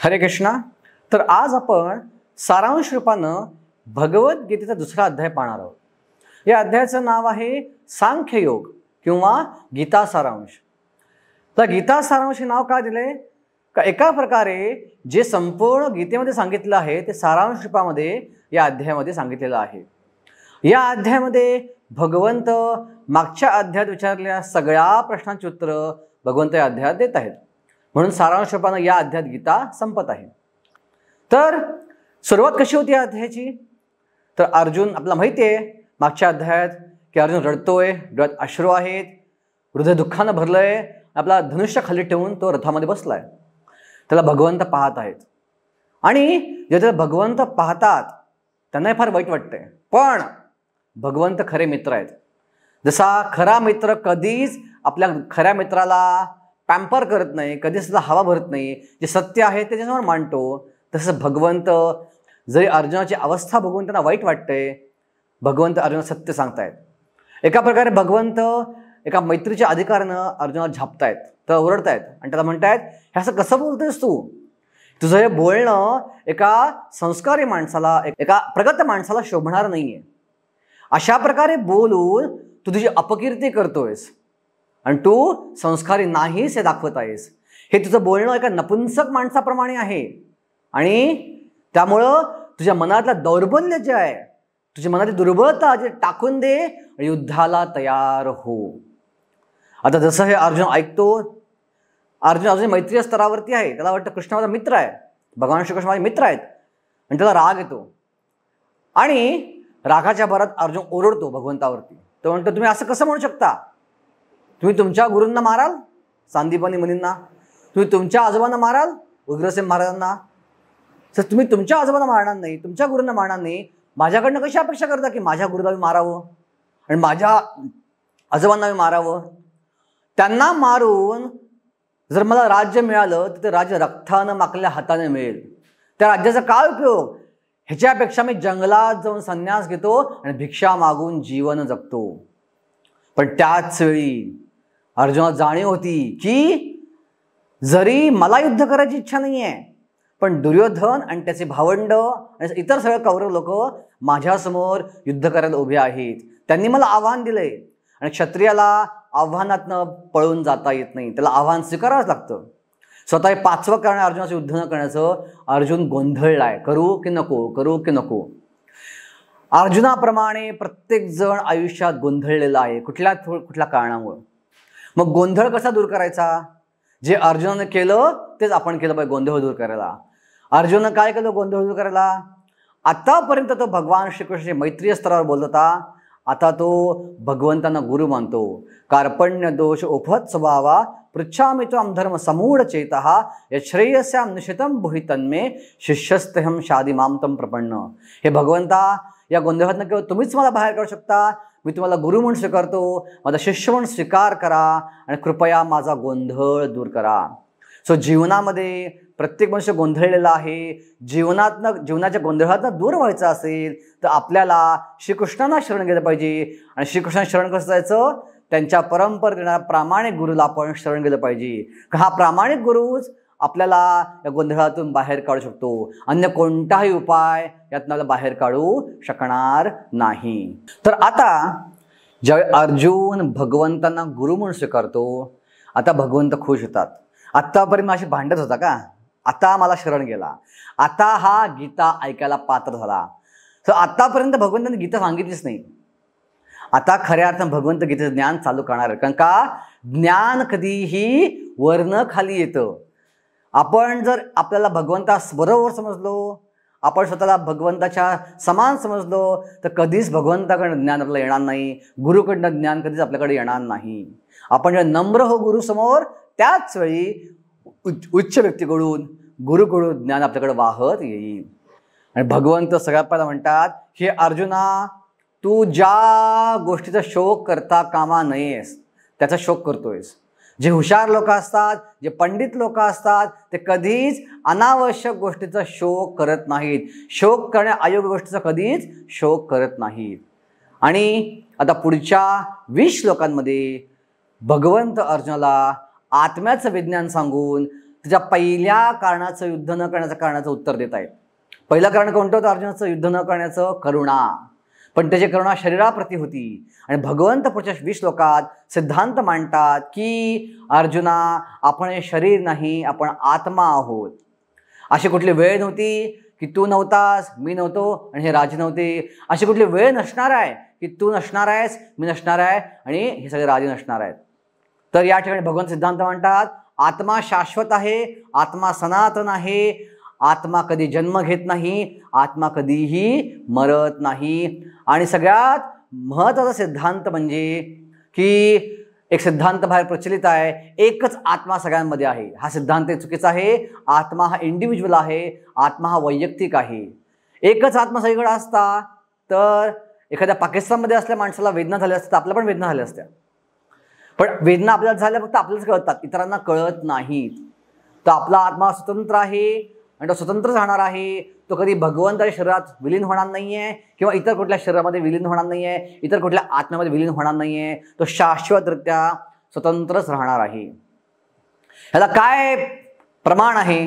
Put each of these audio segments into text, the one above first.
हरे कृष्णा। तर आज आपण सारांश रूपानं भगवद्गीतेचा दुसरा अध्याय पाहणार आहोत। या अध्यायाचं नाव आहे सांख्ययोग किंवा गीता सारांश। तर गीता सारांश हे नाव का दिले? का एका प्रकारे जे संपूर्ण गीतेमध्ये सांगितलं आहे ते सारांश रूपामध्ये या अध्यायामध्ये सांगितलेलं आहे। या अध्यायामध्ये भगवंत मागच्या अध्यायात विचारलेल्या सगळ्या प्रश्नांची उत्तरं भगवंत या अध्यायात देत आहेत, म्हणून सारांश रूपानं या अध्यायात गीता संपत आहे। तर सुरुवात कशी होती या अध्यायाची? तर अर्जुन, आपल्याला माहिती आहे मागच्या अध्यायात की अर्जुन रडतोय, डोळ्यात अश्रू आहेत, हृदय दुःखानं भरलंय, आपला धनुष्य खाली ठेवून तो रथामध्ये बसलाय। त्याला भगवंत पाहत आहेत आणि जेव्हा भगवंत पाहतात त्यांनाही फार वाईट वाटतंय, पण भगवंत खरे मित्र आहेत। जसा खरा मित्र कधीच आपल्या खऱ्या मित्राला पॅम्पर करत नाही, कधीच त्याला हवा भरत नाही, जे सत्य आहे त्याच्यासमोर मांडतो, तसं भगवंत जरी अर्जुनाची अवस्था बघून त्यांना वाईट वाटतंय, भगवंत अर्जुनाला सत्य सांगतायत। एका प्रकारे भगवंत एका मैत्रीच्या अधिकारानं अर्जुनाला झापतायत, तर ओरडतायत आणि त्याला म्हणतायत, हे असं कसं बोलतोयस तू? तुझं हे बोलणं एका संस्कारी माणसाला, एका प्रगत माणसाला शोभणार नाहीये। अशा प्रकारे बोलून तू तुझी अपकीर्ती करतोयस आणि तू संस्कारी नाहीस हे दाखवत आहेस। हे तुझं बोलणं एका नपुंसक माणसाप्रमाणे आहे आणि त्यामुळं तुझ्या मनातलं दौर्बल्य जे आहे, तुझ्या मनातली दुर्बलता जे टाकून दे आणि युद्धाला तयार हो। आता जसं हे अर्जुन ऐकतो, अर्जुन अजून मैत्रीय स्तरावरती आहे, त्याला वाटतं कृष्ण माझा मित्र आहे, भगवान श्रीकृष्ण माझे मित्र आहेत, आणि त्याला राग येतो आणि रागाच्या भरात अर्जुन ओरडतो भगवंतावरती। तो म्हणतो, तुम्ही असं कसं म्हणू शकता? तुम्ही तुमच्या गुरूंना माराल, सांदीपनी मुनींना, तुम्ही तुमच्या आजोबांना माराल, उग्रसेन महाराजांना, तर तुम्ही तुमच्या आजोबांना मारणार नाही, तुमच्या गुरूंना मारणार नाही, माझ्याकडनं कशी अपेक्षा करता की माझ्या गुरुला मी मारावं आणि माझ्या आजोबांना मी मारावं? त्यांना मारून जर मला राज्य मिळालं तर ते राज्य रक्तानं माखलेल्या हाताने मिळेल, त्या राज्याचा काय उपयोग? ह्याच्यापेक्षा मी जंगलात जाऊन संन्यास घेतो आणि भिक्षा मागून जीवन जगतो। पण त्याच वेळी अर्जुनाला जाणीव होती की जरी मला युद्ध करायची इच्छा नाही आहे, पण दुर्योधन आणि त्याचे भावंड आणि इतर सगळे कौरव लोक माझ्यासमोर युद्ध करायला उभे आहेत। त्यांनी मला आव्हान दिलंय आणि क्षत्रियाला आव्हानातनं पळून जाता येत नाही, त्याला आव्हान स्वीकारावंच लागतं। स्वतः हे 5वं कारण अर्जुनाचं युद्ध न करण्याचं। अर्जुन गोंधळलाय, करू की नको, करू की नको। अर्जुनाप्रमाणे प्रत्येक जण आयुष्यात गोंधळलेला आहे कुठल्या कारणामुळे। मग गोंधळ कसा दूर करायचा? जे अर्जुनाने केलं तेच आपण केलं पाहिजे गोंधळ दूर करायला। अर्जुनानं काय केलं गोंधळ दूर करायला? आतापर्यंत तो भगवान श्रीकृष्णाच्या मैत्रीय स्तरावर बोलत होता, आता तो भगवंतांना गुरु मानतो। कार्पण्य दोष उपहत स्वभावा पृच्छामि त्वां धर्म समूढ चेतः यश्रेयस्यां निशितं भुहि तन्मे शिष्यस्तेहं शादी मां तं प्रपन्न। हे भगवंता, या गोंधळातनं केवळ तुम्हीच मला बाहेर काढू शकता, मी तुम्हाला गुरु म्हणून स्वीकारतो, माझा शिष्य म्हणून स्वीकार करा आणि कृपया माझा गोंधळ दूर करा। सो जीवनामध्ये प्रत्येक मनुष्य गोंधळलेला आहे। जीवनाच्या गोंधळातनं दूर व्हायचं असेल तर आपल्याला श्रीकृष्णांना शरण गेलं पाहिजे आणि श्रीकृष्णांना शरण कसं जायचं? त्यांच्या परंपरेत येणाऱ्या प्रामाणिक गुरुला आपण शरण गेलं पाहिजे। हा प्रामाणिक गुरुच आपल्याला या गोंधळातून बाहेर काढू शकतो, अन्य कोणताही उपाय यातनं आपल्याला बाहेर काढू शकणार नाही। तर आता ज्यावेळी अर्जुन भगवंतांना गुरु म्हणून स्वीकारतो, आता भगवंत खुश होतात। आत्तापर्यंत माझी भांडत होता का, आता मला शरण गेला, आता हा गीता ऐकायला पात्र झाला। तर आतापर्यंत भगवंतांनी गीता सांगितलीच नाही, आता खऱ्या अर्थानं भगवंत गीतेचं ज्ञान चालू करणार आहे। कारण का? ज्ञान कधीही वरनं खाली येतं। आपण जर आपल्याला भगवंतास बरोबर समजलो, आपण स्वतःला भगवंताच्या समान समजलो, तर कधीच भगवंताकडनं ज्ञान आपल्याला येणार नाही, गुरुकडनं ज्ञान कधीच आपल्याकडे येणार नाही। आपण जर नम्र हो गुरुसमोर, त्याच वेळी उच्च व्यक्तीकडून गुरुकडून ज्ञान आपल्याकडे वाहत येईल। आणि भगवंत सगळ्यात पहिला म्हणतात, हे अर्जुना, तू ज्या गोष्टीचा शोक करता कामा नयेस त्याचा शोक करतोयस। जे हुशार लोक असतात, जे पंडित लोक असतात, ते कधीच अनावश्यक गोष्टीचा शोक करत नाहीत, शोक करण्या अयोग्य गोष्टीचा कधीच शोक करत नाहीत। आणि आता पुढच्या 20 श्लोकांमध्ये भगवंत अर्जुनाला आत्म्याचं विज्ञान सांगून त्याच्या पहिल्या कारणाचं, युद्ध न करण्याचं कारणाचं उत्तर देत आहेत. पहिलं कारण कोणतं होतं अर्जुनाचं युद्ध न करण्याचं? करुणा. पण त्याची करुणा शरीराप्रती होती. आणि भगवंत पुढच्या 20 श्लोकात सिद्धांत मांडतात की अर्जुना, आपण हे शरीर नाही, आपण आत्मा आहोत. अशी कुठली वेळ नव्हती की तू नव्हतास, मी नव्हतो आणि हे राजे नव्हते. अशी कुठली वेळ नसणार आहे की तू नसणार आहेस, मी नसणार आहे आणि हे सगळे राजे नसणार आहेत. तर या ठिकाणी भगवंत सिद्धांत म्हणतात आत्मा शाश्वत आहे, आत्मा सनातन आहे, आत्मा कधी जन्म घेत नाही, आत्मा कधीही मरत नाही. आणि सगळ्यात महत्त्वाचा सिद्धांत म्हणजे की एक सिद्धांत बाहेर प्रचलित आहे, एकच आत्मा सगळ्यांमध्ये आहे. हा सिद्धांत चुकीचा आहे. आत्मा हा इंडिव्हिज्युअल आहे, आत्मा हा वैयक्तिक आहे. एकच आत्मा सगळीकडे असता तर एखाद्या पाकिस्तानमध्ये असल्या माणसाला वेदना झाल्या असतात, आपल्या पण वेदना झाल्या असत्या. पण वेदना आपल्याला झाल्या फक्त आपल्यालाच कळतात, इतरांना कळत नाहीत. तर आपला आत्मा स्वतंत्र आहे आणि तो स्वतंत्र राहणार आहे. तो कधी भगवंताच्या शरीरात विलीन होणार नाही आहे किंवा इतर कुठल्या शरीरामध्ये विलीन होणार नाही आहे, इतर कुठल्या आत्म्यामध्ये विलीन होणार नाही आहे. तो शाश्वतरित्या स्वतंत्रच राहणार आहे. ह्याला काय प्रमाण आहे?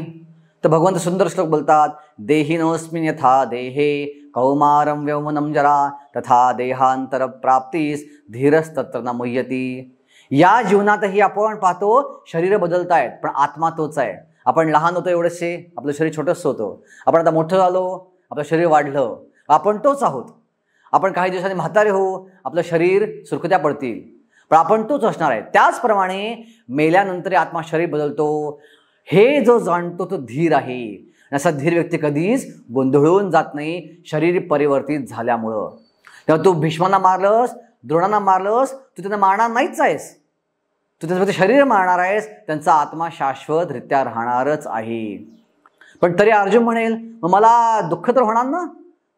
तर भगवंत सुंदर श्लोक बोलतात, देहिनोऽस्मिन् यथा देहे कौमारं यौवनं जरा तथा देहांतर प्राप्तीस धीरस्तत्र न मुह्यति. या जीवनातही आपण पाहतो शरीर बदलत आहेत, पण आत्मा तोच आहे. आपण लहान होतो एवढेसे, आपलं शरीर छोटंसं होतं. आपण आता मोठं झालो, आपलं शरीर वाढलं, आपण तोच आहोत. आपण काही दिवसांनी म्हातारे होऊ, आपलं शरीर सुरकुत्या पडतील, पण आपण तोच असणार आहे. त्याचप्रमाणे मेल्यानंतर आत्मा शरीर बदलतो. हे जो जाणतो तो धीर आहे. असा धीर व्यक्ती कधीच गोंधळून जात नाही शरीर परिवर्तित झाल्यामुळं. तेव्हा तू भीष्मांना मारलंस, द्रोणांना मारलंस, तू त्यांना मारणार नाहीच आहेस, तू त्याचं शरीर मारणार आहेस. त्यांचा आत्मा शाश्वतरित्या राहणारच आहे. पण तरी अर्जुन म्हणेल मग मला दुःख तर होणार ना?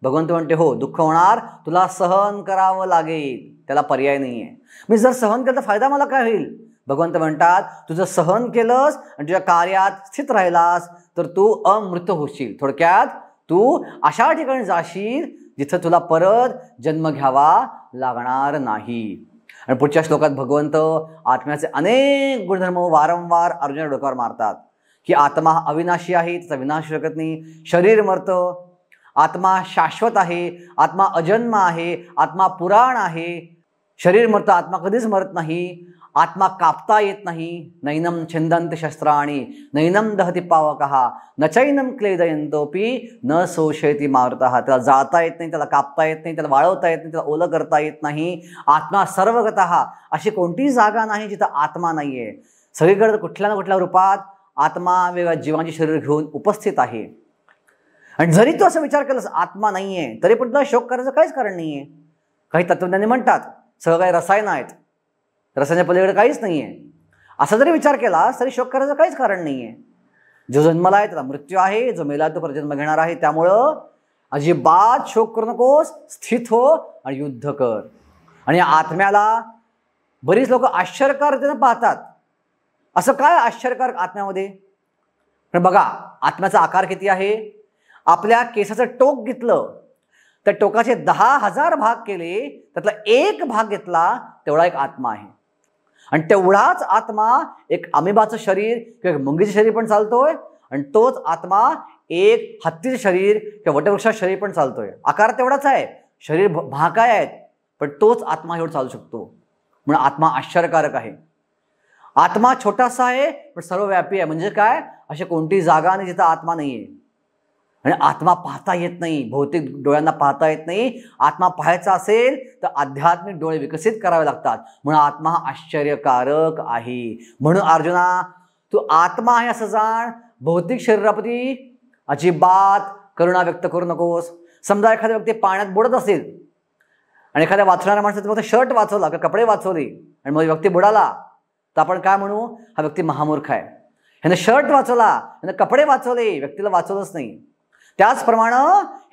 भगवंत म्हणते हो, दुःख होणार, तुला सहन करावं लागेल, त्याला पर्याय नाही आहे. मी जर सहन केलं तर फायदा मला काय होईल? भगवंत म्हणतात तू जर सहन केलंस आणि तुझ्या कार्यात स्थित राहिलास तर तू अमृत होशील. थोडक्यात तू अशा ठिकाणी जाशील जिथं तुला परत जन्म घ्यावा लागणार नाही. आणि पुढच्या श्लोकात भगवंत आत्म्याचे अनेक गुणधर्म वारंवार अर्जुनाच्या डोक्यावर मारतात की आत्मा हा अविनाशी आहे, त्याचा विनाश शकत नाही. शरीर मरतं, आत्मा शाश्वत आहे, आत्मा अजन्म आहे, आत्मा पुराण आहे. शरीर मरतं, आत्मा कधीच मरत नाही. आत्मा कापता येत नाही. नैनम छंदंत शस्त्राणी नैनम दहती पावकः न चैनम क्लेदयंतोपी न शोषयति मारुतः. त्याला जाळता येत नाही, त्याला कापता येत नाही, त्याला वाळवता येत नाही, त्याला ओलं करता येत नाही. आत्मा सर्वगतः, अशी कोणतीही जागा नाही जिथं आत्मा नाही आहे. सगळीकडे कुठल्या ना कुठल्या रूपात आत्मा वेगळ्या जीवांचे शरीर घेऊन उपस्थित आहे. आणि जरी तू असा विचार केलास आत्मा नाही आहे तरी पण तुला शोक करायचं काहीच कारण नाही आहे. काही तत्वज्ञानी म्हणतात सगळं काही रसायन आहेत, रसायनाच्या पलीकडे काहीच नाही आहे. असा जरी विचार केला तरी शोक करायचं काहीच कारण नाही आहे. जो जन्मला आहे त्याला मृत्यू आहे, जो मेला तो परजन्म घेणार आहे. त्यामुळं अजिबात शोक करू नकोस, स्थित हो आणि युद्ध कर. आणि आत्म्याला बरीच लोक आश्चर्यकारतेनं पाहतात. असं काय आश्चर्यकारक आत्म्यामध्ये? पण बघा आत्म्याचा आकार किती आहे. आपल्या केसाचं टोक घेतलं तर टोकाचे 10,000 भाग केले, त्यातला एक भाग घेतला तेवढा एक आत्मा आहे. आणि तेवढाच आत्मा एक अमिबाचं शरीर किंवा मुंगीचं शरीर पण चालतोय आणि तोच आत्मा एक हत्तीचं शरीर किंवा वटवृक्षाचं शरीर पण चालतोय. आकार तेवढाच आहे, शरीर भाकाय आहेत, पण तोच आत्मा एवढं चालू शकतो. म्हणून आत्मा आश्चर्यकारक आहे. आत्मा छोटासा आहे पण सर्वव्यापी आहे. म्हणजे काय? अशी कोणती जागा नाही जिथं आत्मा नाही आहे. आणि आत्मा पाहता येत नाही, भौतिक डोळ्यांना पाहता येत नाही. आत्मा पाहायचा असेल तर आध्यात्मिक डोळे विकसित करावे लागतात. म्हणून आत्मा हा आश्चर्यकारक आहे. म्हणून अर्जुना तू आत्मा आहे असं जाण. भौतिक शरीराप्रती अजिबात करुणा व्यक्त करू नकोस. समजा एखादा व्यक्ती पाण्यात बुडत असेल आणि एखाद्या वाचणाऱ्या माणसाचं फक्त शर्ट वाचवला किंवा कपडे वाचवले आणि मग व्यक्ती बुडाला तर आपण काय म्हणू? हा व्यक्ती महामूर्ख आहे. ह्यानं शर्ट वाचवला, ह्यानं कपडे वाचवले, व्यक्तीला वाचवलंच नाही. त्याचप्रमाणे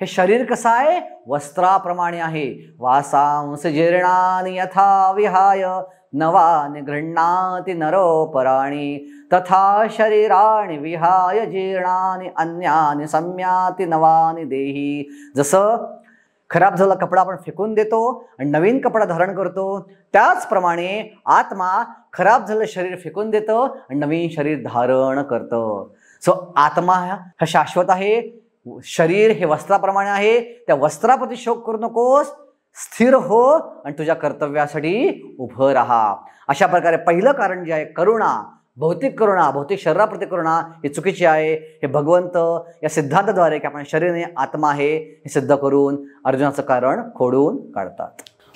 हे शरीर कसं आहे? वस्त्राप्रमाणे आहे. वासांस जीर्णानि यथा विहाय नवानि गृह्णाति नरोपराणि तथा शरीराणि विहाय जीर्णानि अन्यानि सम्याति नवानि देही. जसं खराब झालेला कपडा आपण फेकून देतो आणि नवीन कपडा धारण करतो, त्याचप्रमाणे आत्मा खराब झालेलं शरीर फेकून देतं आणि नवीन शरीर धारण करतं. सो आत्मा हा शाश्वत आहे, शरीर हे वस्त्राप्रमाणे आहे. त्या वस्त्राप्रती शोक करू नकोस, स्थिर हो आणि तुझ्या कर्तव्यासाठी उभं राहा. अशा प्रकारे पहिलं कारण जे आहे करुणा, भौतिक करुणा, भौतिक शरीराप्रती करुणा ही चुकीची आहे. हे भगवंत या सिद्धांताद्वारे की आपण शरीर नाही आत्मा आहे हे सिद्ध करून अर्जुनाचं कारण खोडून काढतात.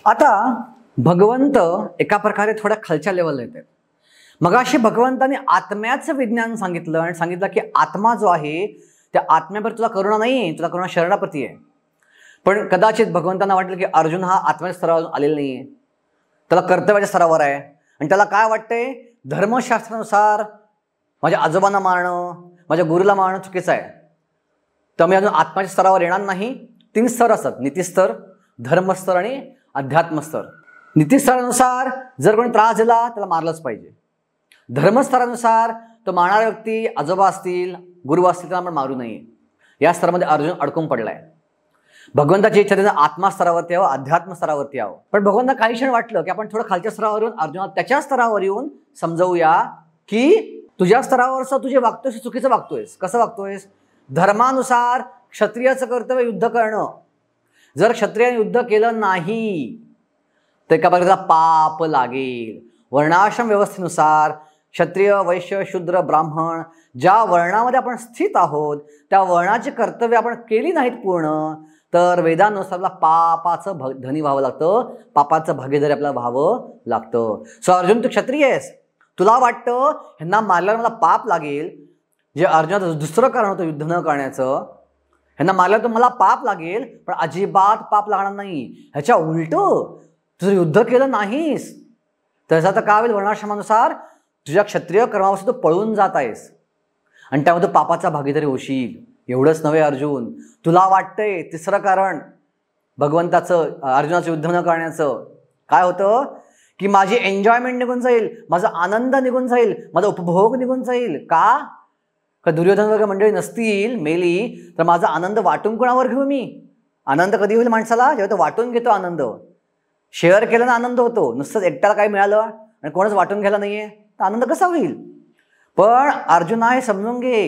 आता भगवंत एका प्रकारे थोड्या खालच्या लेवलला येतात. मगाशी भगवंताने आत्म्याचं विज्ञान सांगितलं आणि सांगितलं की आत्मा जो आहे त्या आत्म्याप्रती तुला करुणा नाही, तुला करुणा शरीराप्रती आहे. पण कदाचित भगवंतांना वाटलं की अर्जुन हा आत्म्याच्या स्तरावर आलेला नाही आहे, त्याला कर्तव्याच्या स्तरावर आहे आणि त्याला काय वाटतंय धर्मशास्त्रानुसार माझ्या आजोबांना मारणं, माझ्या गुरुला मारणं चुकीचं आहे, तर मी अजून आत्म्याच्या स्तरावर येणार नाही. 3 स्तर असतात, नीतिस्तर, धर्मस्तर आणि अध्यात्मस्तर. नीतिस्तरानुसार जर कोणी त्रास दिला त्याला मारलंच पाहिजे. धर्मस्तरानुसार तो मारणारा व्यक्ती आजोबा असतील, गुरु असतील त्याला आपण मारू नये. या स्तरामध्ये अर्जुन अडकून पडलाय. भगवंताची इच्छा त्याचा आत्मा स्तरावरती यावं, अध्यात्म स्तरावरती यावं. पण भगवंतांना काही क्षण वाटलं की आपण थोडं खालच्या स्तरावर येऊन अर्जुनाला त्याच्या स्तरावर येऊन समजवूया की तुझ्या स्तरावरचं तुझे वागतोयस चुकीचं वागतोयस. कसं वागतोयस? धर्मानुसार क्षत्रियाचं कर्तव्य युद्ध करणं. जर क्षत्रियाने युद्ध केलं नाही तर एका प्रकारचा पाप लागेल. वर्णाश्रम व्यवस्थेनुसार क्षत्रिय, वैश्य, शूद्र, ब्राह्मण ज्या वर्णामध्ये आपण स्थित आहोत त्या वर्णाची कर्तव्य आपण केली नाहीत पूर्ण तर वेदानुसार पापाचं धनी व्हावं लागतं, पापाचं भागीदारी आपल्याला व्हावं लागतं. सो अर्जुन तू क्षत्रिय आहेस, तुला वाटतं ह्यांना मारल्यावर मला पाप लागेल, जे अर्जुनाचं दुसरं कारण होतं युद्ध न करण्याचं, ह्यांना मारल्यावर तर मला पाप लागेल, पण अजिबात पाप लागणार नाही. ह्याच्या उलट तुझं युद्ध केलं नाहीस त्याचा तर काय होईल, वर्णाश्रमानुसार तुझ्या क्षत्रिय कर्मापासून तू पळून जात आहेस आणि त्यामध्ये पापाचा भागीदारी होशील. एवढंच नव्हे अर्जुन, तुला वाटतंय तिसरं कारण भगवंताचं अर्जुनाचं युद्ध न करण्याचं काय होतं की माझी एन्जॉयमेंट निघून जाईल, माझा आनंद निघून जाईल, माझा उपभोग निघून जाईल. का दुर्योधन वगैरे मंडळी नसतील मेली तर माझा आनंद वाटून कोणावर घेऊ मी? आनंद कधी होईल माणसाला? जेव्हा तो वाटून घेतो आनंद. शेअर केल्यानं आनंद होतो, नुसतंच एकट्याला काय मिळालं आणि कोणच वाटून घ्यायला नाहीये तर आनंद कसा होईल? पण अर्जुना हे समजून घे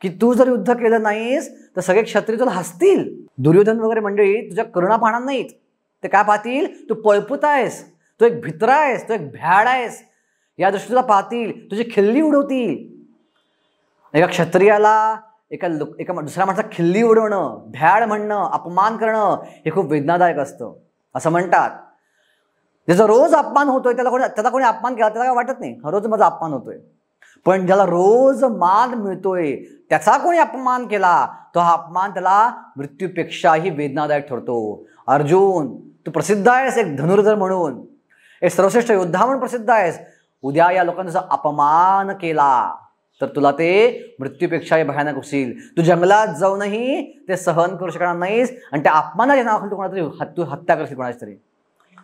की तू जर युद्ध केलं नाहीस तर सगळे क्षत्रिय तुला हसतील. दुर्योधन वगैरे मंडळी तुझ्या करुणा पाहणार नाहीत, ते काय पाहतील? तू पळपुत आहेस, तू एक भित्रा आहेस, तू एक भ्याड आहेस या दृष्टीला पाहतील, तुझी खिल्ली उडवतील. एका क्षत्रियाला एका दुसऱ्या माणसाला खिल्ली उडवणं, भ्याड म्हणणं, अपमान करणं हे खूप वेदनादायक असतं. असं म्हणतात ज्याचा रोज अपमान होतोय त्याला कोणी अपमान केला त्याला काय वाटत नाही, रोज माझा अपमान होतोय. पण ज्याला रोज मान मिळतोय त्याचा कोणी अपमान केला तो हा अपमान त्याला मृत्यूपेक्षाही वेदनादायक ठरतो. अर्जुन तू प्रसिद्ध आहेस एक धनुर्धर म्हणून, एक सर्वश्रेष्ठ योद्धा म्हणून प्रसिद्ध आहेस. उद्या या लोकांचा अपमान केला तर तुला ते मृत्यूपेक्षाही भयानक होईल. तू जंगलात जाऊनही ते सहन करू शकणार नाहीस आणि त्या अपमानाच्या नावाखाली तू कोणातरी तू हत्या करशील कोणाची तरी.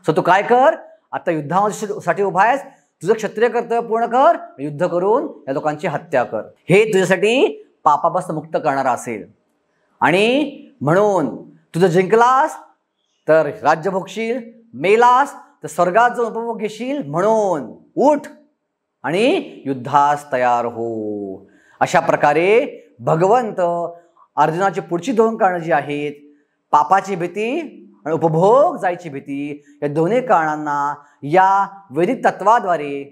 सो तू काय कर, आता युद्धासाठी उभा आहेस, तुझं क्षत्रिय कर्तव्य पूर्ण कर, युद्ध करून या लोकांची हत्या कर. हे तुझ्यासाठी पापापासून मुक्त करणारा असेल. आणि म्हणून तुझं जिंकलास तर राज्य भोगशील, मेलास तर स्वर्गात जो उपभोग घेशील. म्हणून उठ आणि युद्धास तयार हो. अशा प्रकारे भगवंत अर्जुनाची पुढची 2 कारणं जी आहेत, पापाची भीती आणि उपभोग जायची भीती, या दोन्ही कारणांना या वैदिक तत्वाद्वारे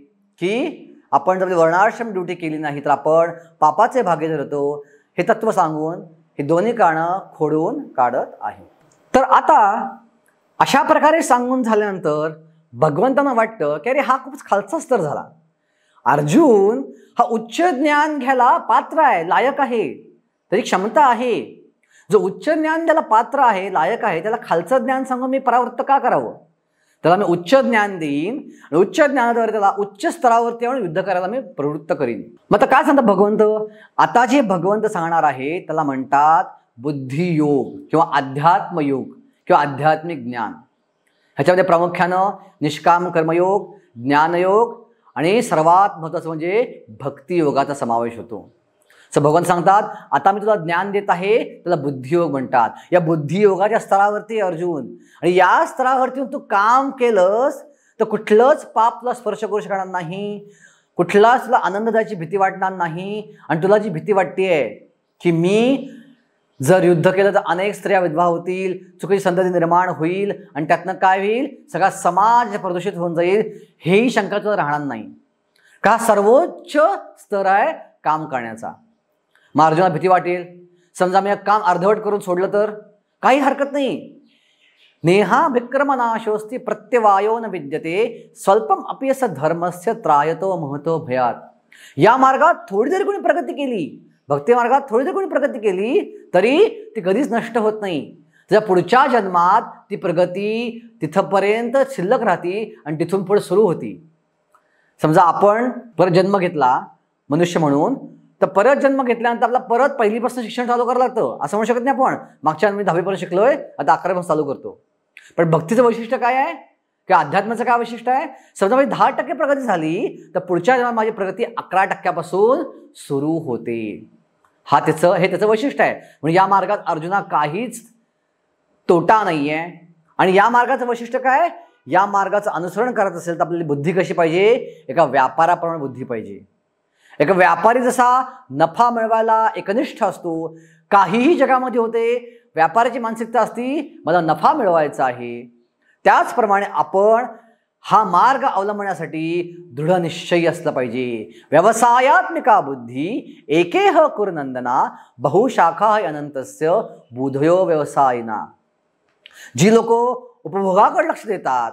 की आपण जर वर्णाश्रम ड्युटी केली नाही तर आपण पापाचे भागीदार होतो हे तत्व सांगून हे दोन्ही कारणं खोडून काढत आहे. तर आता अशा प्रकारे सांगून झाल्यानंतर भगवंतांना वाटतं की अरे हा खूपच खालचा स्तर झाला. अर्जुन हा उच्च ज्ञान घ्यायला पात्र आहे, लायक आहे, त्याची क्षमता आहे. जो उच्च ज्ञान द्यायला पात्र आहे, लायक आहे, त्याला खालचं ज्ञान सांगून मी परावृत्त का करावं? त्याला मी उच्च ज्ञान देईन आणि उच्च ज्ञानाद्वारे त्याला उच्च स्तरावरती येऊन युद्ध करायला मी प्रवृत्त करीन. मग आता काय सांगतात भगवंत? आता जे भगवंत सांगणार आहे त्याला म्हणतात बुद्धियोग किंवा अध्यात्मयोग किंवा आध्यात्मिक ज्ञान. ह्याच्यामध्ये प्रामुख्यानं निष्काम कर्मयोग, ज्ञानयोग आणि सर्वात महत्त्वाचं म्हणजे भक्तियोगाचा समावेश होतो. सो भगवान सांगतात, आता मी तुला ज्ञान देत आहे, त्याला बुद्धियोग म्हणतात. या बुद्धियोगाच्या स्तरावरती अर्जुन, आणि या स्तरावरती तू काम केलंस तर कुठलंच पाप तुला स्पर्श करू शकणार नाही, कुठलाच तुला आनंद द्यायची भीती वाटणार नाही. आणि तुला जी भीती वाटतेय की मी जर युद्ध केलं तर अनेक स्त्रिया विधवा होतील, चुकीची संतती निर्माण होईल आणि त्यातनं काय होईल, सगळा समाज प्रदूषित होऊन जाईल, हेही शंका तुला राहणार नाही. का सर्वोच्च स्तर आहे काम करण्याचा. मग अर्जुनाला भीती वाटेल, समजा मी काम अर्धवट करून सोडलं तर काही हरकत नाही. नेहा विक्रमनाशोस्ती प्रत्यवायो न विद्यते स्वल्पम अपि अस धर्मस्य त्रायतो महतो भयात. या मार्गात थोडी जरी कोणी प्रगती केली, भक्ती मार्गात थोडी जरी कोणी प्रगती केली तरी ती कधीच नष्ट होत नाही. त्याच्या पुढच्या जन्मात ती प्रगती तिथपर्यंत शिल्लक राहते आणि तिथून पुढे सुरू होती. समजा आपण परत जन्म घेतला मनुष्य म्हणून, तर परत जन्म घेतल्यानंतर आपला परत पहिलीपासून शिक्षण चालू करावं लागतं. असं म्हणू शकत नाही आपण मागच्या मी 10वीपर्यंत शिकलोय, आता 11वीपासून चालू करतो. पण भक्तीचं वैशिष्ट्य काय आहे किंवा अध्यात्माचं काय वैशिष्ट्य आहे, समजा माझी 10% प्रगती झाली तर पुढच्या जन्मात माझी प्रगती 11% सुरू होते. हे त्याचं वैशिष्ट्य आहे. म्हणजे या मार्गात अर्जुना काहीच तोटा नाही आहे. आणि या मार्गाचं वैशिष्ट्य काय, या मार्गाचं अनुसरण करत असेल तर आपल्याला बुद्धी कशी पाहिजे, एका व्यापाराप्रमाणे बुद्धी पाहिजे. एक व्यापारी जसा नफा मिळवायला एकनिष्ठ असतो, काहीही जगामध्ये होते, व्यापाराची मानसिकता असती मला नफा मिळवायचा आहे, त्याचप्रमाणे आपण हा मार्ग अवलंबण्यासाठी दृढ निश्चयी असलं पाहिजे. व्यवसायात्मिका बुद्धी एकेह कुरनंदना बहुशाखा अनंतस्य बुधयो व्यवसायिना. जी लोक उपभोगाकडे लक्ष देतात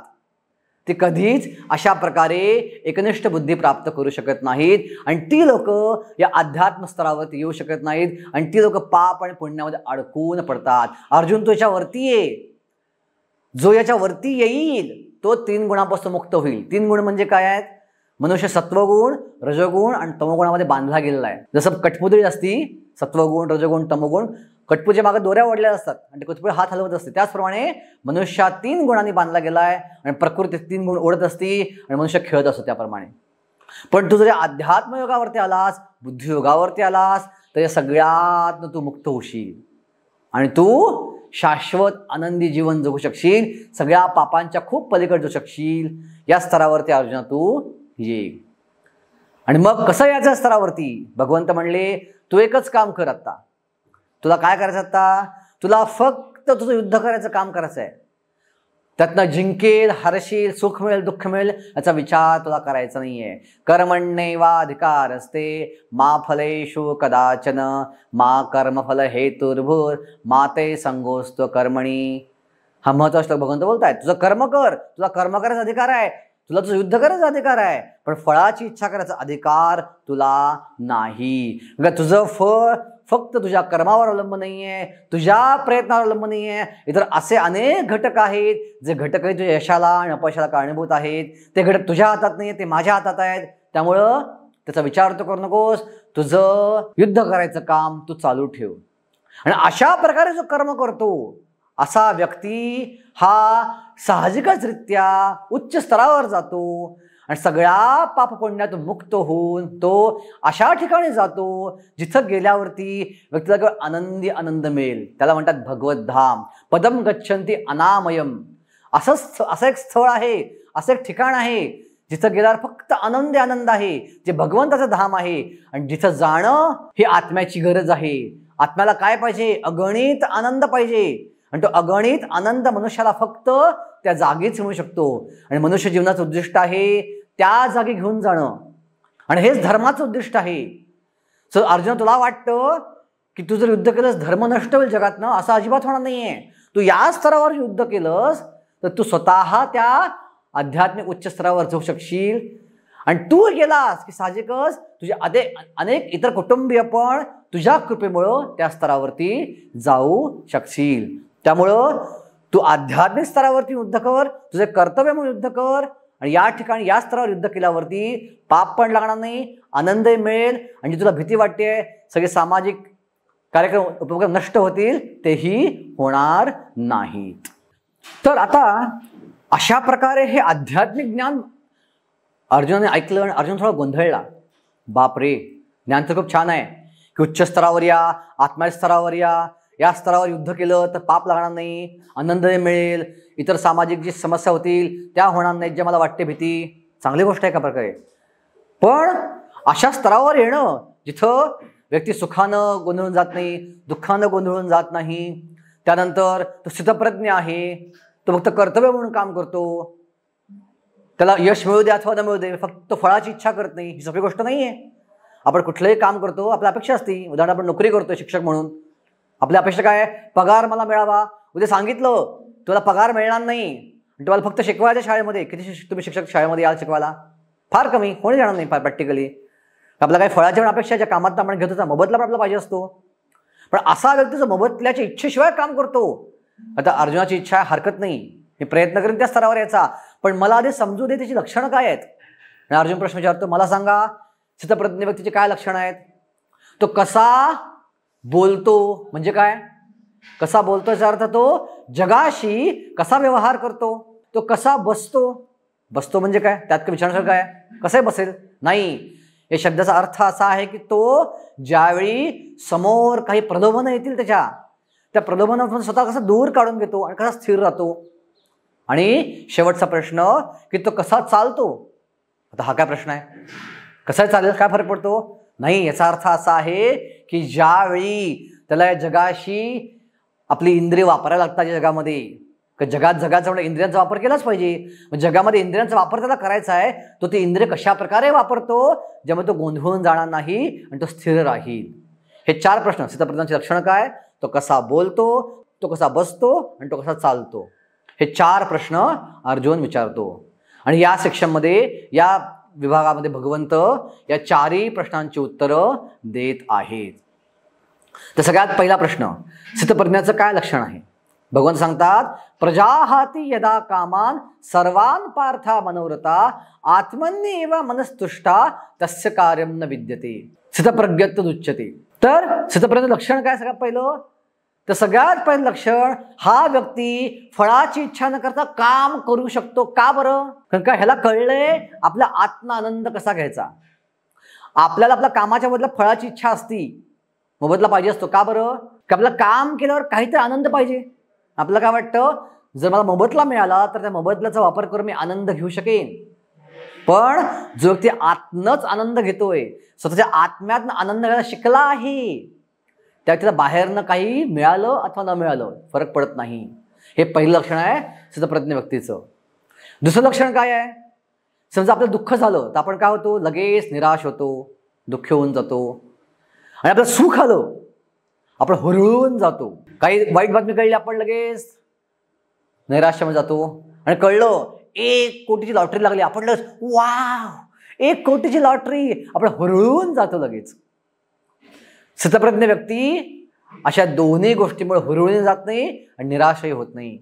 ते कधीच अशा प्रकारे एकनिष्ठ बुद्धी प्राप्त करू शकत नाहीत आणि ती लोक या अध्यात्म स्तरावरती येऊ शकत नाहीत आणि ती लोक पाप आणि पुण्यामध्ये अडकून पडतात. अर्जुन तो याच्यावरती ये, जो याच्यावरती येईल तो 3 गुणापासून मुक्त होईल. 3 गुण म्हणजे काय आहेत, मनुष्य सत्वगुण, रजोगुण आणि तमोगुणामध्ये बांधला गेलेला आहे. जसं कठपुतळी असती, सत्वगुण, रजोगुण, तमोगुण, कठपुच्या मागे दोऱ्या ओढलेल्या असतात आणि ते कठपुळे हात हलवत असते. त्याचप्रमाणे मनुष्य 3 गुणांनी बांधला गेला आहे आणि प्रकृती 3 गुण ओढत असती आणि मनुष्य खेळत असतो त्याप्रमाणे. पण तू जर अध्यात्मयोगावरती आलास, बुद्धियोगावरती आलास तर या सगळ्यात तू मुक्त होशील आणि तू शाश्वत आनंदी जीवन जगू शकशील, सगळ्या पापांच्या खूप पलीकडे जाऊ शकशील. या स्तरावरती अर्जुना तू ये. आणि मग कसं याच्या स्तरावरती, भगवंत म्हणले तू एकच काम कर. आता तुला काय करायचं, आता तुला फक्त तुझं युद्ध करायचं काम करायचं आहे. त्यातनं जिंकेल, हरशील, सुख मिळेल, दुःख मिळेल याचा विचार तुला करायचा नाहीये. कर्मण्येवाधिकारस्ते मा फलेषु कदाचन मा कर्मफल हेतुर्भूर मा ते संगोस्त्व कर्मणी. हा महत्वाचा श्लोक भगवंत बोलतायत. तुझं कर्म कर, तुला कर्म करायचा अधिकार आहे, तुला तुझं युद्ध करायचा अधिकार आहे, पण फळाची इच्छा करायचा अधिकार तुला नाही. तुझं फळ फक्त तुझ्या कर्मावर अवलंबून नाहीये, तुझ्या प्रयत्नावर अवलंबून नाहीये. इतर असे अनेक घटक आहेत जे घटक तुझ्या यशाला आणि अपयशाला कारणीभूत आहेत. ते घटक तुझ्या हातात नाहीये, ते माझ्या हातात आहेत. त्यामुळं त्याचा विचार तू करू नकोस. तुझं युद्ध करायचं काम तू चालू ठेव. आणि अशा प्रकारे जो कर्म करतो असा व्यक्ती हा साहजिकच रित्या उच्च स्तरावर जातो आणि सगळ्या पाप पुण्यातून मुक्त होऊन तो अशा ठिकाणी जातो जिथं गेल्यावरती व्यक्तीला केवळ आनंदी आनंद मिळेल. त्याला म्हणतात भगवत धाम. पदम गच्छन्ति अनामयम. असं एक स्थळ आहे, असं एक ठिकाण आहे जिथं गेल्यावर फक्त आनंदी आनंद आहे, जे भगवंताचं धाम आहे. आणि जिथं जाणं ही आत्म्याची गरज आहे. आत्म्याला काय पाहिजे, अगणित आनंद पाहिजे. आणि तो अगणित आनंद मनुष्याला फक्त त्या जागीच मिळू शकतो. आणि मनुष्य जीवनाचं उद्दिष्ट आहे त्या जागी घेऊन जाणं आणि हेच धर्माचं उद्दिष्ट आहे. सो अर्जुन, तुला वाटतं की तू जर युद्ध केलंस धर्म नष्ट होईल जगातनं, असं अजिबात होणार नाहीये. तू या स्तरावर युद्ध केलंस तर तू स्वतः त्या आध्यात्मिक उच्च स्तरावर जाऊ शकशील. आणि तू गेलास की साहजिकच तुझे अनेक इतर कुटुंबीय पण तुझ्या कृपेमुळं त्या स्तरावरती जाऊ शकशील. त्यामुळं तू आध्यात्मिक स्तरावरती युद्ध कर, तुझे कर्तव्य म्हणून युद्ध कर. आणि या ठिकाणी या स्तरावर युद्ध केल्यावरती पाप पण लागणार नाही, आनंदही मिळेल. आणि तुला भीती वाटते सगळे सामाजिक कार्यक्रम उपक्रम नष्ट होतील तेही होणार नाहीत. तर आता अशा प्रकारे हे आध्यात्मिक ज्ञान अर्जुनाने ऐकलं आणि अर्जुन थोडा गोंधळला. बापरे, ज्ञान तर खूप छान आहे की उच्च स्तरावर या, आत्म्या स्तरावर या स्तरावर युद्ध केलं तर पाप लागणार नाही, आनंद मिळेल, इतर सामाजिक जी समस्या होतील त्या होणार नाहीत, जे मला वाटते भीती, चांगली गोष्ट आहे का प्रकारे. पण अशा स्तरावर येणं जिथं व्यक्ती सुखानं गोंधळून जात नाही, दुःखानं गोंधळून जात नाही, त्यानंतर तो स्थितप्रज्ञ आहे, तो फक्त कर्तव्य म्हणून काम करतो, त्याला यश मिळू दे अथवा न मिळू दे, फक्त फळाची इच्छा करत नाही, ही सोपी गोष्ट नाही आहे. आपण कुठलंही काम करतो, आपल्या अपेक्षा असते. उदाहरण आपण नोकरी करतो शिक्षक म्हणून, आपल्या अपेक्षा काय आहे, पगार मला मिळावा. उद्या सांगितलं तुला पगार मिळणार नाही, तुम्हाला फक्त शिकवायच्या शाळेमध्ये, किती तुम्ही शिक्षक शाळेमध्ये याल शिकवायला, फार कमी, कोणी जाणार नाही प्रॅक्टिकली. आपल्या काही फळाच्या अपेक्षा ज्या कामात आपण घेत होता, मोबदला पण आपला पाहिजे असतो. पण असा व्यक्ती जो मोबदल्याच्या इच्छेशिवाय काम करतो, आता अर्जुनाची इच्छा हरकत नाही, मी प्रयत्न करेन त्या स्तरावर याचा, पण मला आधी समजू दे त्याची लक्षणं काय आहेत. आणि अर्जुन प्रश्न विचारतो, मला सांगा स्थितप्रज्ञ व्यक्तीची काय लक्षणं आहेत. तो कसा बोलतो म्हणजे काय, कसा बोलतो याचा अर्थ तो जगाशी कसा व्यवहार करतो, तो कसा बसतो, बसतो म्हणजे काय, त्यात काय विचारण्यासारखं काय, कसं बसेल नाही. या शब्दाचा अर्थ असा आहे की तो ज्यावेळी समोर काही प्रलोभनं येतील त्या प्रलोभनातून स्वतः कसा दूर काढून घेतो आणि कसा स्थिर राहतो. आणि शेवटचा प्रश्न की तो कसा चालतो. आता हा काय प्रश्न आहे, कसा चालेल, काय फरक पडतो नाही. याचा अर्थ असा आहे की ज्यावेळी त्याला या जगाशी आपली इंद्रिय वापरायला लागतात, या जगामध्ये जगाचा इंद्रियांचा वापर केलाच पाहिजे. जगामध्ये इंद्रियांचा वापर त्याला करायचा आहे, तो ती इंद्रिय कशा प्रकारे वापरतो ज्यामुळे तो गोंधळून जाणार नाही आणि तो स्थिर राहील. हे 4 प्रश्न, स्थितप्रज्ञाची लक्षणं काय, तो कसा बोलतो, तो कसा बसतो आणि तो कसा चालतो, हे 4 प्रश्न अर्जुन विचारतो. आणि या सेक्शनमध्ये, या विभागामध्ये भगवंत या 4ही प्रश्नांची उत्तरं देत आहेत. तर सगळ्यात पहिला प्रश्न, स्थितप्रज्ञाचं काय लक्षण आहे. भगवंत सांगतात, प्रजाहाती यदा कामान सर्वान पार्था मनोरथा आत्मन्येव मनस्तुष्टा तस्य कार्यम न विद्यते स्थितप्रज्ञत्व उच्यते. तर स्थितप्रज्ञ लक्षण काय सगळ्यात पहिलं, तर सगळ्यात पहिलं लक्षण, हा व्यक्ती फळाची इच्छा न करता काम करू शकतो. का बरं, कारण का ह्याला कळलंय आपला आत्मानंद कसा घ्यायचा. आपल्याला आपल्या कामाच्या बदला फळाची इच्छा असती, मोबदला पाहिजे असतो. का बरं, की आपलं काम केल्यावर काहीतरी आनंद पाहिजे. आपल्याला काय वाटतं, जर मला मोबदला मिळाला तर त्या मोबदल्याचा वापर करून मी आनंद घेऊ शकेन. पण जो व्यक्ती आतनच आनंद घेतोय, स्वतःच्या आत्म्यात आनंद घ्यायला शिकला आहे, त्या व्यक्तीला बाहेरनं काही मिळालं अथवा न मिळालं फरक पडत नाही. हे पहिलं लक्षण आहे स्थितप्रज्ञ व्यक्तीचं. दुसरं लक्षण काय आहे, समजा आपलं दुःख झालं तर आपण काय होतो, लगेच निराश होतो, दुःख होऊन जातो. आणि आपलं सुख आलं आपण हुरळून जातो. काही वाईट बातमी कळली आपण लगेच नैराश्यामध्ये जातो. आणि कळलं 1 कोटीची लॉटरी लागली, आपण लगेच वाव 1 कोटीची लॉटरी, आपण हुरळून जातो लगेच. स्थितप्रज्ञ व्यक्ती अशा दोन्ही गोष्टीमुळे हुरळून जात नाही आणि निराशही होत नाही.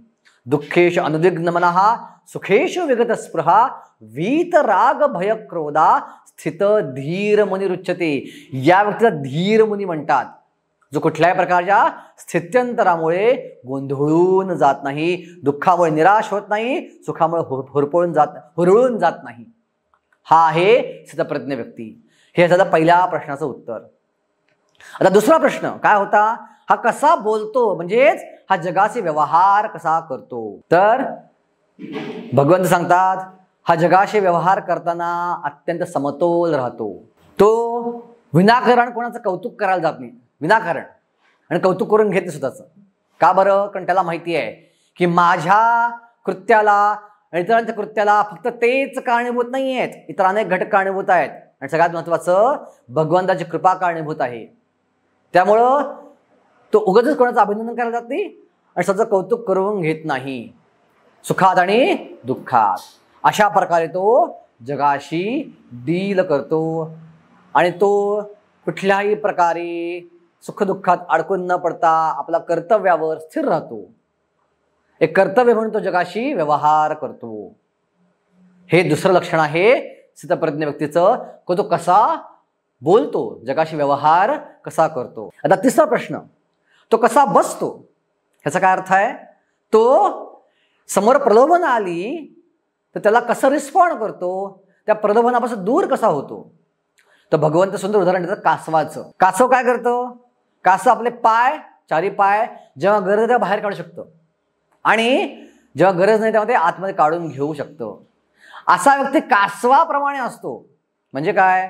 दुःखेषु अनुद्विग्न मनः सुखेषु विगत स्पृहा वीत राग भय क्रोधा स्थित धीर मुनी रुच्यते. या व्यक्तीला धीर मुनी म्हणतात, जो कुठल्याही प्रकारच्या स्थित्यंतरामुळे गोंधळून जात नाही, दुःखामुळे निराश होत नाही, सुखामुळे हुरळून जात नाही. हा आहे स्थितप्रज्ञ व्यक्ती. हे झालं पहिल्या प्रश्नाचं उत्तर. आता दुसरा प्रश्न काय होता, हा कसा बोलतो, म्हणजेच हा जगाचे व्यवहार कसा करतो. तर भगवंत सांगतात, हा जगाशी व्यवहार करताना अत्यंत समतोल राहतो. तो विनाकारण कोणाचं कौतुक करायला जात नाही, विनाकारण, आणि कौतुक करून घेते स्वतःचं. का बरं, कारण त्याला माहिती आहे की माझ्या कृत्याला आणि इतरांच्या कृत्याला फक्त तेच कारणीभूत नाही आहेत, इतर अनेक घटक कारणीभूत आहेत, आणि सगळ्यात महत्त्वाचं भगवंताची कृपा कारणीभूत आहे. त्यामुळं तो उगाचच कोणाचं अभिनंदन करायला जात नाही आणि स्वतःचं कौतुक करून घेत नाही, सुखात आणि दुःखात. अशा प्रकारे तो जगाशी डील करतो आणि तो कुठल्याही प्रकारे सुखदुःखात अडकून न पडता आपल्या कर्तव्यावर स्थिर राहतो. एक कर्तव्य म्हणून तो जगाशी व्यवहार करतो. हे दुसरं लक्षण आहे स्थितप्रज्ञ व्यक्तीचं, तो कसा बोलतो, जगाशी व्यवहार कसा करतो. आता तिसरा प्रश्न, तो कसा बसतो. ह्याचा काय अर्थ आहे, तो समोर प्रलोभन आली तर त्याला कसं रिस्पॉन्ड करतो, त्या प्रलोभनापासून दूर कसा होतो. तर भगवंत सुंदर उदाहरण देतात कासवाचं. कासव काय करतं? कासव आपले पाय, चारी पाय जेव्हा गरज आहे तेव्हा बाहेर काढू शकतं आणि जेव्हा गरज नाही तेव्हा ते आतमध्ये काढून घेऊ शकतं. असा व्यक्ती कासवाप्रमाणे असतो. म्हणजे काय?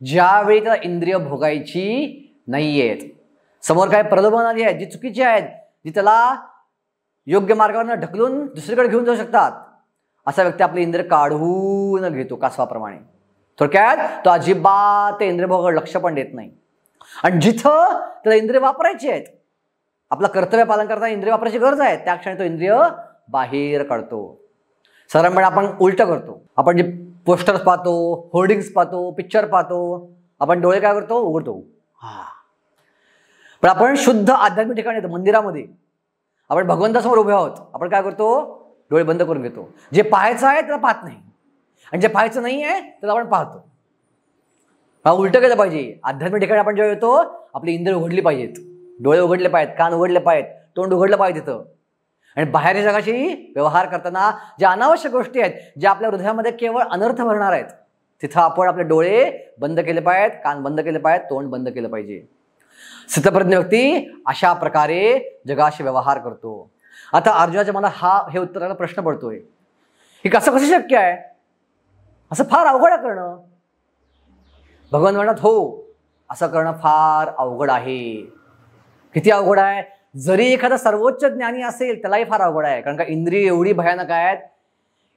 ज्यावेळी त्याला इंद्रिय भोगायची नाहीयेत, समोर काय प्रलोभन आली आहेत जी चुकीची आहेत, जी त्याला योग्य मार्गावर ढकलून दुसरीकडे घेऊन जाऊ शकतात, असा व्यक्ती आपले इंद्रिय काढून घेतो कासवाप्रमाणे. थोडक्यात तो अजिबात ते इंद्रिय भोगावर लक्ष पण देत नाही. आणि जिथं त्याला इंद्रिय वापरायची आहेत, आपलं कर्तव्य पालन करताना इंद्रिय वापरायची गरज आहे, त्या क्षणी तो इंद्रिय बाहेर काढतो. साधारणपणे आपण उलट करतो. आपण जे पोस्टर्स पाहतो, होर्डिंग्स पाहतो, पिक्चर पाहतो, आपण डोळे काय करतो? उघडतो. पण आपण शुद्ध आध्यात्मिक ठिकाणी येतो, मंदिरामध्ये आपण भगवंतासमोर उभे आहोत, आपण काय करतो? डोळे बंद करून घेतो. जे पाहायचं आहे त्याला पाहत नाही आणि जे पाहायचं नाही आहे त्याला आपण पाहतो. हा उलटं केलं पाहिजे. आध्यात्मिक ठिकाणी आपण जेव्हा येतो आपली इंद्रिय उघडली पाहिजेत, डोळे उघडले पाहिजेत, कान उघडले पाहिजेत, तोंड उघडलं पाहिजे तिथं. आणि बाहेरच्या जगाशी व्यवहार करताना ज्या अनावश्यक गोष्टी आहेत, ज्या आपल्या हृदयामध्ये केवळ अनर्थ भरणार आहेत, तिथं आपण आपले डोळे बंद केले पाहिजेत, कान बंद केले पाहिजेत, तोंड बंद केलं पाहिजे. स्थितप्रज्ञ व्यक्ती अशा प्रकारे जगाशी व्यवहार करतो. आता अर्जुनाच्या मला हे उत्तराला प्रश्न पडतोय की कसं शक्य आहे? असं फार अवघड आहे करणं. भगवान म्हणतात हो, असं करणं फार अवघड आहे. किती अवघड आहे? जरी एखादा सर्वोच्च ज्ञानी असेल त्यालाही फार अवघड आहे. कारण का इंद्रिय एवढी भयानक आहेत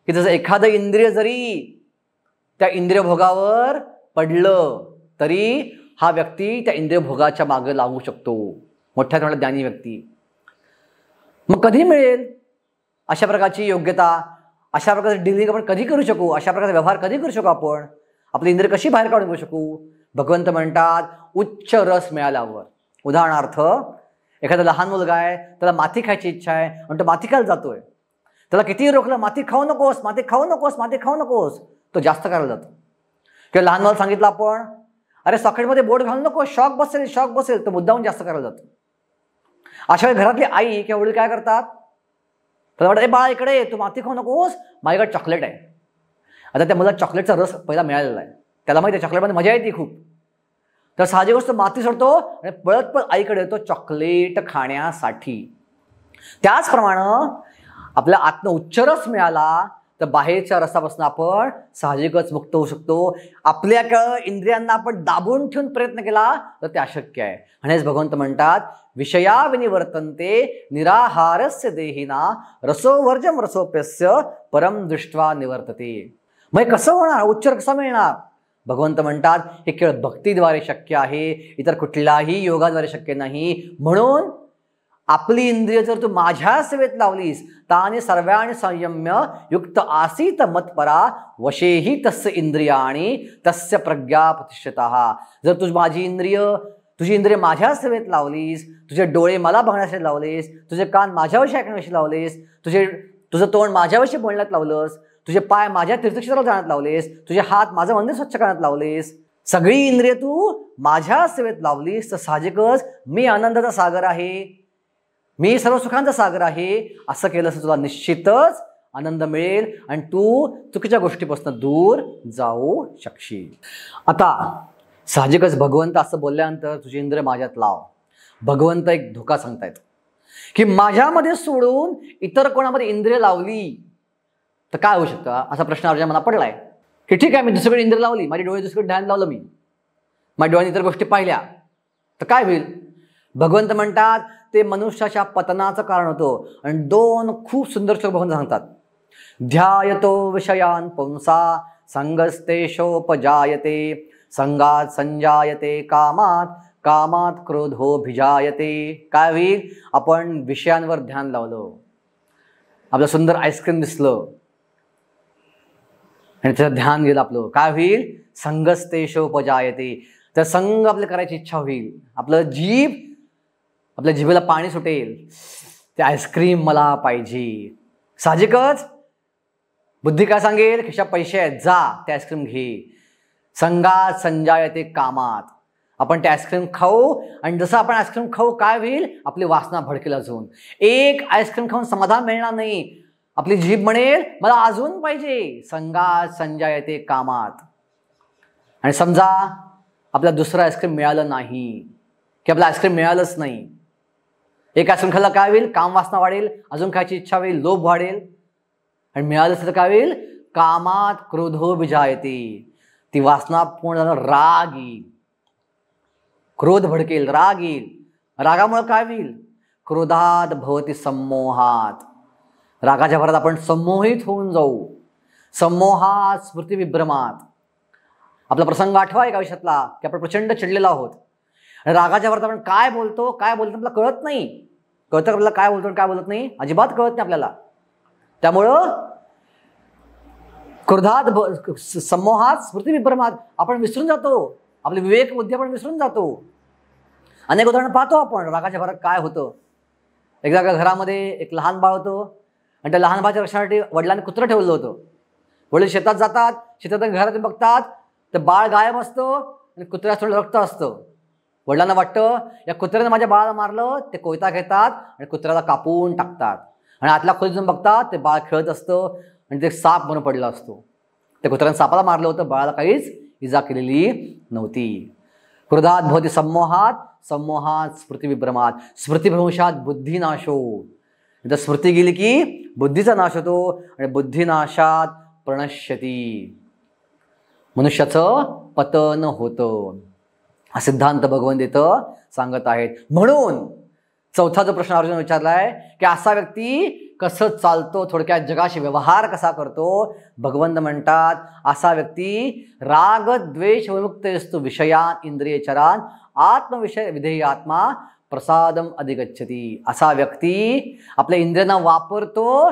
की जसं एखादं इंद्रिय जरी त्या इंद्रिय भोगावर पडलं तरी हा व्यक्ती त्या इंद्रिय भोगाच्या मागे लागू शकतो. मोठ्या थोड्या ज्ञानी व्यक्ती. मग कधी मिळेल अशा प्रकारची योग्यता? अशा प्रकारचे डीलिंग आपण कधी करू शकू? अशा प्रकारचा व्यवहार कधी करू शकू? आपण आपली इंद्रिय कशी बाहेर काढून घेऊ शकू? भगवंत म्हणतात उच्च रस मिळाल्यावर. उदाहरणार्थ एखादा लहान मुलगा आहे, त्याला माती खायची इच्छा आहे आणि तो माती खायला जातोय. त्याला कितीही रोखलं, माती खाऊ नकोस, माती खाऊ नकोस, माती खाऊ नकोस, तो जास्त करायला जातो. किंवा लहान मुलाला सांगितलं आपण अरे सॉकेटमध्ये बोट घालू नको, शॉक बसेल, शॉक बसेल, तो मुद्दाहून जास्त करायला जातो. अशा वेळी घरातली आई किंवा वडील काय करतात? त्याला वाटतं बाळा इकडे, तू माती खाऊ नकोस, माझ्याकडे चॉकलेट आहे. आता त्या मुलाला चॉकलेटचा रस पहिला मिळालेला आहे, त्याला माहिती आहे चॉकलेटमध्ये मजा येते खूप. तर साहजिक गोष्ट माती सोडतो आणि पळत पळत आईकडे येतो चॉकलेट खाण्यासाठी. त्याचप्रमाणे आपल्या आतनं उच्च रस मिळाला तर बाहेरच्या रसापासून आपण साहजिकच मुक्त होऊ शकतो. आपल्या इंद्रियांना आपण दाबून ठेवून प्रयत्न केला तर ते अशक्य आहे. म्हणजेच भगवंत म्हणतात विषया विनिवर्तन्ते निराहारस्य देहिना रसोवर्जम रसोप्यस्य परम दृष्ट्वा निवर्तते. मग कसं होणार? उच्च कसा मिळणार? भगवंत म्हणतात हे केवळ भक्तीद्वारे शक्य आहे, इतर कुठल्याही योगाद्वारे शक्य नाही. म्हणून आपली इंद्रिय जर तू माझ्या सेवेत लावलीस ताने सर्वाणी संयम्य युक्त आसीत मत्परा वशेही तस्य इंद्रियाणी तस्य प्रज्ञा प्रतिष्ठितः. जर तू तुझी इंद्रिय माझ्या सेवेत लावलीस, तुझे डोळे मला बघण्यासाठी लावलेस, तुझे कान माझ्याविषयी ऐकण्याविषयी लावलेस, तुझं तोंड माझ्याविषयी बोलण्यात लावलंस, तुझे पाय माझ्या तीर्थक्षेत्राला जाण्यात लावलेस, तुझे हात माझं मंदिर स्वच्छ करण्यात लावलेस, सगळी इंद्रिय तू माझ्या सेवेत लावलीस तर साहजिकच मी आनंदाचा सागर आहे, मी सर्व सुखांचा सागर आहे. असं केलं तर तुला निश्चितच आनंद मिळेल आणि तू चुकीच्या गोष्टीपासून दूर जाऊ शकशील. आता साहजिकच भगवंत असं बोलल्यानंतर तुझी इंद्रिय माझ्यात लाव. भगवंत एक धोका सांगतायत की माझ्यामध्ये सोडून इतर कोणामध्ये इंद्रिय लावली तर काय होऊ शकतं? असा प्रश्न अर्जुना मला पडलाय की ठीक आहे मी दुसरीकडे इंद्रिय लावली, माझी डोळे दुसरीकडे ध्यान लावलं, मी माझ्या डोळ्याने इतर गोष्टी पाहिल्या तर काय होईल? भगवंत म्हणतात ते मनुष्याच्या पतनाचं कारण होतं. आणि दोन खूप सुंदर श्लोक भगवंत सांगतात. ध्यायतो विषयान पुंसा संगस्तेषोपजायते संगात संजायते कामात कामात क्रोधोभिजायते. काय होईल? आपण विषयांवर ध्यान लावलं, आपलं सुंदर आईस्क्रीम दिसलं आणि त्याचं ध्यान गेलं आपलं, काय होईल? संगस्तेषोपजायते. तर संग आपलं करायची इच्छा होईल, आपल्या जिभेला पाणी सुटेल, ते आईस्क्रीम मला पाहिजे. साहजिकच बुद्धी काय सांगेल? खिशात पैसे आहेत, जा ते आईस्क्रीम घे. संगात संजायते कामात. आपण ते आईस्क्रीम खाऊ आणि जसं आपण आईस्क्रीम खाऊ काय होईल? आपली वासना भडकेल अजून. एक आईस्क्रीम खाऊन समाधान मिळणार नाही, आपली जीभ म्हणेल मला अजून पाहिजे. संगात संजायते कामात. आणि समजा आपल्याला दुसरं आईस्क्रीम मिळालं नाही, की आपलं आईस्क्रीम मिळालंच नाही. एक आईस्क्रीम खाल्ला काय होईल? काम वासना वाढेल, अजून खायची इच्छा होईल, लोभ वाढेल. आणि मिळालं तर काय होईल? कामात क्रोधो विजायते, ती वासना पूर्ण झालं, राग येईल, क्रोध भडकेल, राग येईल. रागामुळे काय होईल? क्रोधात भवती सम्मोहात, रागाच्या भरात आपण संमोहित होऊन जाऊ. सम्मोहात स्मृती विभ्रमात. आपला प्रसंग आठवा एक आयुष्यातला, की आपण प्रचंड चिडलेलो आहोत आणि रागाच्या भरात आपण काय बोलतो आपल्याला कळत नाही. कळतं आपल्याला काय बोलतो आणि काय बोलत नाही? अजिबात कळत नाही आपल्याला. त्यामुळं क्रोधात सम्मोहात स्मृती विभ्रमात आपण विसरून जातो, आपली विवेक बुद्धी आपण विसरून जातो. अनेक उदाहरणं पाहतो आपण रागाच्या भरात काय होतं. एकदा घरामध्ये एक लहान बाळ होतं आणि त्या लहान बाळाच्या रक्षणासाठी वडिलांनी कुत्रं ठेवलं होतं. वडील शेतात जातात, शेतात घरात बघतात तर बाळ गायब असतं आणि कुत्र्यात थोडं रक्त असतं. वडिलांना वाटतं या कुत्र्याने माझ्या बाळाला मारलं. ते कोयता घेतात आणि कुत्र्याला कापून टाकतात आणि आतल्या खोलीत जाऊन बघतात ते बाळ खेळत असतं आणि ते साप म्हणून पडला असतो. त्या कुत्र्याने सापाला मारलं होतं, बाळाला काहीच इजा केलेली नव्हती. क्रोधात भवती सम्मोहात, सम्मोहात स्मृती विभ्रमात, स्मृतिभ्रंशात बुद्धिनाशो. इथं स्मृती गेली की बुद्धीचा नाश होतो आणि बुद्धिनाशात प्रणश्यती, मनुष्याचं पतन होतं. हा सिद्धांत भगवंत इथं सांगत आहेत. म्हणून चौथा जो प्रश्न अर्जुन विचारलाय की असा व्यक्ती कसं चालतो, थोडक्यात जगाशी व्यवहार कसा करतो, भगवंत म्हणतात असा व्यक्ती राग द्वेष विमुक्त असतो विषयान इंद्रियचरान आत्मविषय विधेय आत्मा प्रसादम अधिगच्छती. असा व्यक्ती आपल्या इंद्रियांना वापरतो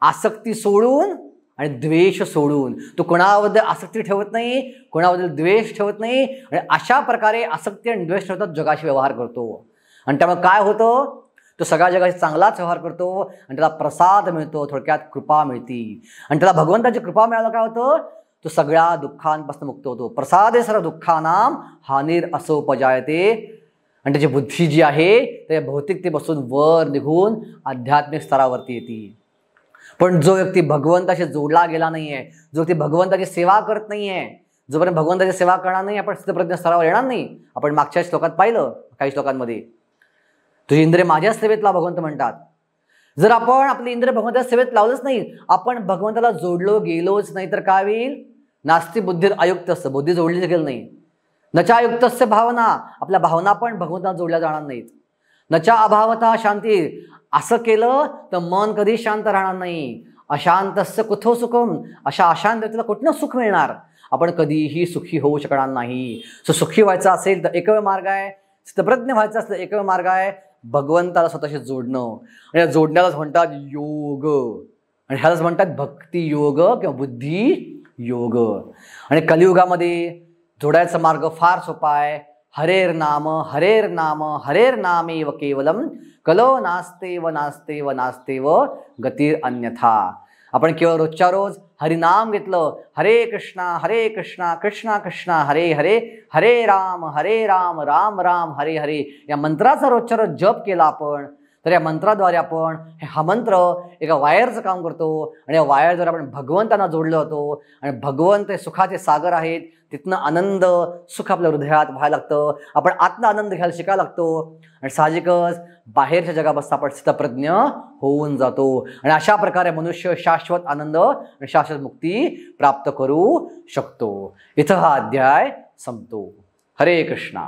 आसक्ती सोडून आणि द्वेष सोडून. तो कोणाबद्दल आसक्ती ठेवत नाही, कोणाबद्दल द्वेष ठेवत नाही आणि अशा प्रकारे आसक्ती आणि द्वेष ठेवतात जगाशी व्यवहार करतो. आणि त्यामुळे काय होतं? तो सगळ्या जगाशी चांगलाच व्यवहार करतो आणि त्याला प्रसाद मिळतो, थोडक्यात कृपा मिळती. आणि त्याला भगवंताची कृपा मिळालं काय होतं? तो सगळ्या दुःखांपासून मुक्त होतो. प्रसादे सर्व दुःखानां हानीर असोपजायते. आणि त्याची बुद्धी जी आहे त्या भौतिकतेपासून वर निघून आध्यात्मिक स्तरावरती येते. पण जो व्यक्ती भगवंताशी जोडला गेला नाहीये, जो व्यक्ती भगवंताची सेवा करत नाहीये, जोपर्यंत भगवंताची सेवा करणार नाही आपण स्थितप्रज्ञ स्तरावर येणार नाही. आपण मागच्या श्लोकात पाहिलं, काही श्लोकांमध्ये तुझी इंद्रिय माझ्या सेवेत लाव भगवंत म्हणतात. जर आपण आपली इंद्रिय भगवंताच्या सेवेत लावलंच नाही, आपण भगवंताला जोडलो गेलोच नाही तर काय होईल? नास्ती बुद्धीर अयुक्तस्य, बुद्धी जोडली गेली नाही. नचा अयुक्तस्य भावना, आपल्या भावना पण भगवंताला जोडल्या जाणार नाहीत. नचा अभावता शांती, असं केलं तर मन कधी शांत राहणार नाही. अशांतस्य कुठो सुखम, अशा अशांत व्यक्तीला कुठनं सुख मिळणार? आपण कधीही सुखी होऊ शकणार नाही. सुखी व्हायचं असेल तर एकमेव मार्ग आहे, स्थितप्रज्ञ व्हायचं असेल तर एकमेव मार्ग आहे भगवंताला स्वतःशी जोडणं. आणि या जोडण्यालाच म्हणतात योग आणि ह्यालाच म्हणतात भक्ती योग किंवा बुद्धी योग. आणि कलियुगामध्ये जोडायचा मार्ग फार सोपा आहे. हरेर नाम हरेर नाम हरेर नामेव केवलम कलो नास्तेव नास्तेव नास्तेव गतीर अन्यथा. आपण केवळ रोजच्या रोज हरिनाम घेतलं, हरे कृष्णा कृष्णा कृष्णा हरे हरे, हरे राम राम राम हरे हरे, या मंत्राचा रोजच्या रोज जप केला आपण तर या मंत्राद्वारे आपण हा मंत्र एका वायरचं काम करतो आणि या वायरद्वारे आपण भगवंतांना जोडलो होतो. आणि भगवंत हे सुखाचे सागर आहेत. तिथनं आनंद सुख आपल्या हृदयात व्हायला लागतं. आपण आत्म आनंद घ्यायला शिकायला लागतो आणि साहजिकच बाहेरच्या जगापासून आपण स्थितप्रज्ञ होऊन जातो. आणि अशा प्रकारे मनुष्य शाश्वत आनंद आणि शाश्वत मुक्ती प्राप्त करू शकतो. इथं हा अध्याय संपतो. हरे कृष्णा.